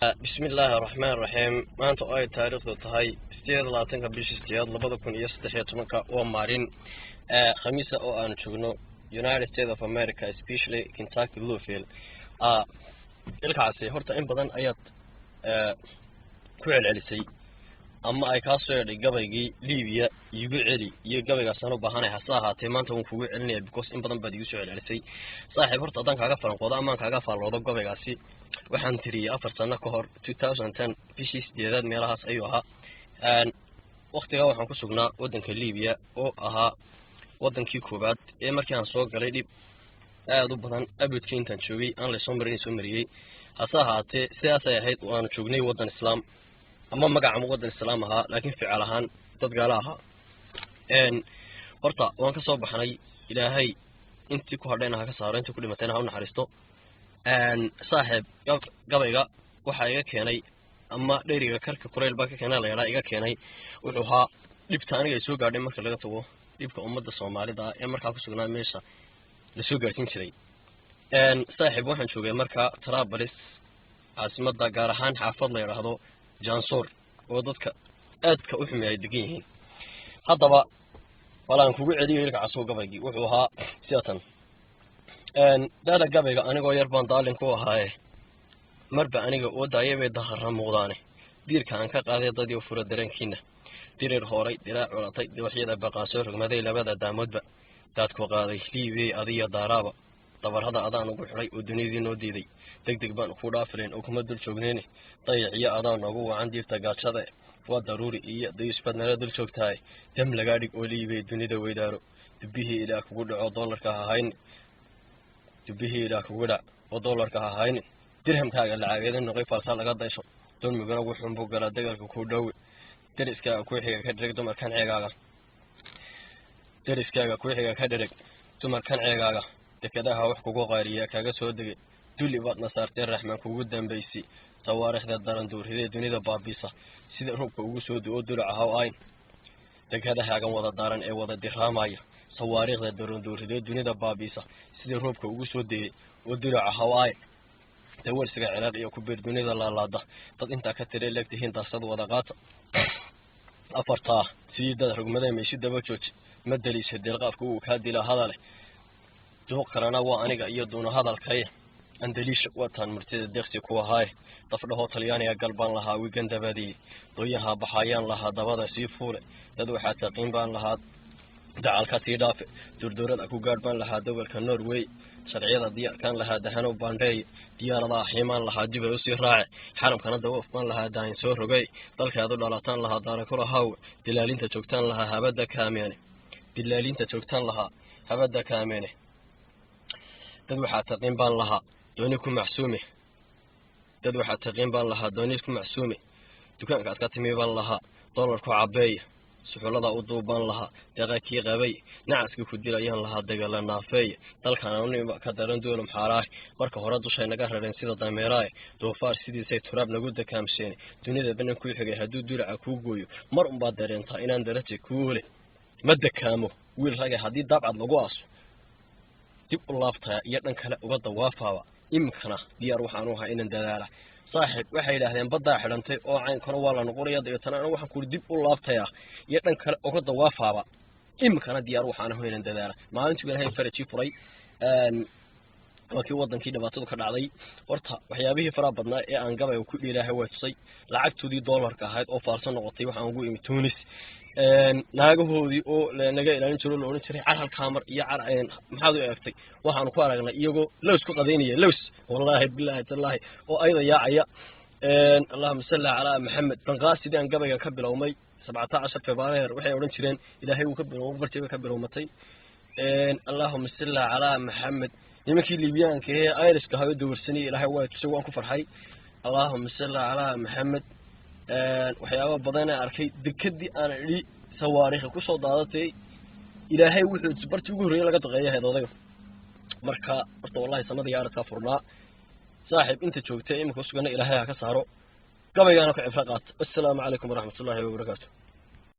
بسم الله الرحمن الرحيم maanta oo ay taariikhdu tahay 18 bishii 2013 oo maarin khamiisa oo aan joogno United States of America especially Kentucky Louisville ilkaasi horta in badan ayaad ku celcelisay ama ay ka soo yeedhay gabaygii Liibiya igu celi iyo gabaygaas aan u baahanay hasa ahaatee maanta waan kugu celinaya because in badan baad igu soo celcelisay saaxiib horta adan kaaga falanqooda ama kaaga faaloodo gabaygaasi waxaan tiriyay 4 sano ka hor 2010 bishii 8 meelahaas ayuu ahaa waqtiga waxaan ku sugnaa wadanka Liibiya oo ahaa wadankii koobaad ee markii aan soo galay dib aad u badan abadkii intaan joogay aan la soo mariyay hasa ahaatee sidaas ay ahayd oo aan joognay wadan islaam ama magaca wadan islaam ahaa laakiin ficil ahaan dad gaala ahaa horta waan ka soo baxnay ilaahay intii ku hadhayna ka saaro intii ku dhimatayna ha u naxariisto saaxiib gabayga waxa iga keenay ama dheeriga karka kureel baa ka keenay la yiraahdo iga keenay wuxuu ahaa dhibta aniga soo gaadhay marka laga tago dhibka ummadda Soomaalida ee markaa ku sugnaa meesha la soo gaarsiin jiray saaxiib waxaan joogay markaa Trablus caasimada gaar ahaan xaafad la yiraahdo Jansoor oo dadka aadka u xumeeyay degan yihiin haddaba walaan kugu celiyo ilka casoo gabaygii wuxuu ahaa siyaatan dada gabayga anigoo yar baan daalin ku ahaa marba aniga oo daayay dahar muuqdaane diirka aan ka qaaday dadii furo dareenkiina dirir horay dilaa culatay waxyada baqaasoo rugmaday labada daamoodba dad ku qaaday liibi adiya daaraba tabarada adaan ugu xiray oo dunidii noo diiday degdeg baan ku dhaafleen oo kuma dul joogneen dayaciya adaan ugu wacan diirta gaajada waa daruuri iyo deysbadnala dul joogtaay dam laga dhig oo liibi dunida weydaaro dibihii ilaa kugu dhaco dollarka ahayn dollarka ahayn dirhamkaaga lacageed noqay falsa laga daysho dulmigana wuxuu buu galaa dagaalka ku dhow deriskaaga ku xiga ka dhig dumarkan ceegaaga dekadaha wax kugu qaariya kaga soo degay duli baad nasaartay raxmaan kugu dambeysay tawaariikhda daran duurhidee dunida baabisa sida roobka ugu soo doo dulacaha oo ay dekadaha wada daaran ee wada diraamaya tawaariikhda daran duurhidee dunida baabisa sida roobka ugu soo deeyay oo dulacaha oo ay dawarsiga cilaad iyo ku beer dunida laalaada dad inta ka tirey leegtihiin daasad wada qaata afarta siida rugmaday meeshii daba jooj ma daliisha deelqaafku uu ka dila hadal dooq karana waa aniga iyo doona hadalkay andaliisha watan martida deeqsi ku ahay dafdhaho Talyaaniga galbaan lahaa wiigan dabadii dooyaha baxayaan lahaa dabada sii fuule dad waxa taqin baan lahaa dacalka tii dhaafe durdurada ku gaadbaan lahaa dawalka Norway sharciyada diyaarkan lahaa dahano baandhay diyaarada xiimaan lahaa dib u sii raac xaramkana dawaf baan lahaa daayin soo rogay dalkaadu dhalataan lahaa daara ku lahaa dilaalinta joogtaan lahaa habada kaamene dad waxa taqin baan lahaa dooni ku macsuume dukaanka aad ka timi baan lahaa dollarku cabeey suxulada u duuban lahaa daqaaqii qabay nacaaska ku dilayaan lahaa dagaal naafay dalkan anuu ka daran doolum xaraah marka hore dushay naga rareen sida dameeraay doofaar sidiisay turaab nagu dakaamseen dunida banan ku xigay haduu duraca ku gooyo mar un baad dareenta inaan daraje kuule ma dakaamo wiil raga hadii dabcad lagu aaso dib u laabtaa iyo dhan kale uga dawaafaaba imkana diyaar waxaan u ahaa inaan dadaala saaxiib waxay ilaahdeen badda xidhantay oo cayn karo waa la noqonayaa deetana waxaan ku dib u laabtaya iyo dhan kale uga dawaafaaba imkana diyaar waxaan ahaa inaan dadaala maalintii ilaahay faraji furay wakii wadankii dhibaatadu ka dhacday horta waxyaabihii fara badnaa ee aan gabay ku dhiilaahay way tusay lacagtoodii dollarka ahayd oo faarsan noqotay waxaan ugu imi Tunis naagahoodii oo naga ilaalin jiro loo oran jiray caral kaamar iyo maxaad u eegtay waxaan ku aragnay iyagoo lows ku qadeynaya lows wallahi billahi tallahi oo ayda yaacaya allahumma salli ala muhammad banqaasidi aan gabayga ka bilowmay 17 Febraayo waxay oran jireen ilaahay uu ka biloway bartiga ka bilowmatay allahumma salli ala muhammad nimankii Liibiyaanka ee Iriska hayo dowrsanay ilaahay waa tusay waan ku farxay allahumma salli ala muhammad waxyaabo badan arkay dekadii aan iri sawaariikh ku soo daadatay ilaahay wuxuu bartii ugu horeeyay laga daqeeyay heedoday marka horta wallahi samada yaaradka furnaa saaxiib inta joogtay imika sugan ilaahay ka saaro gabaygaana ku cibra qaat assalaamu calaykum waraxmatullaahi wa barakaatuh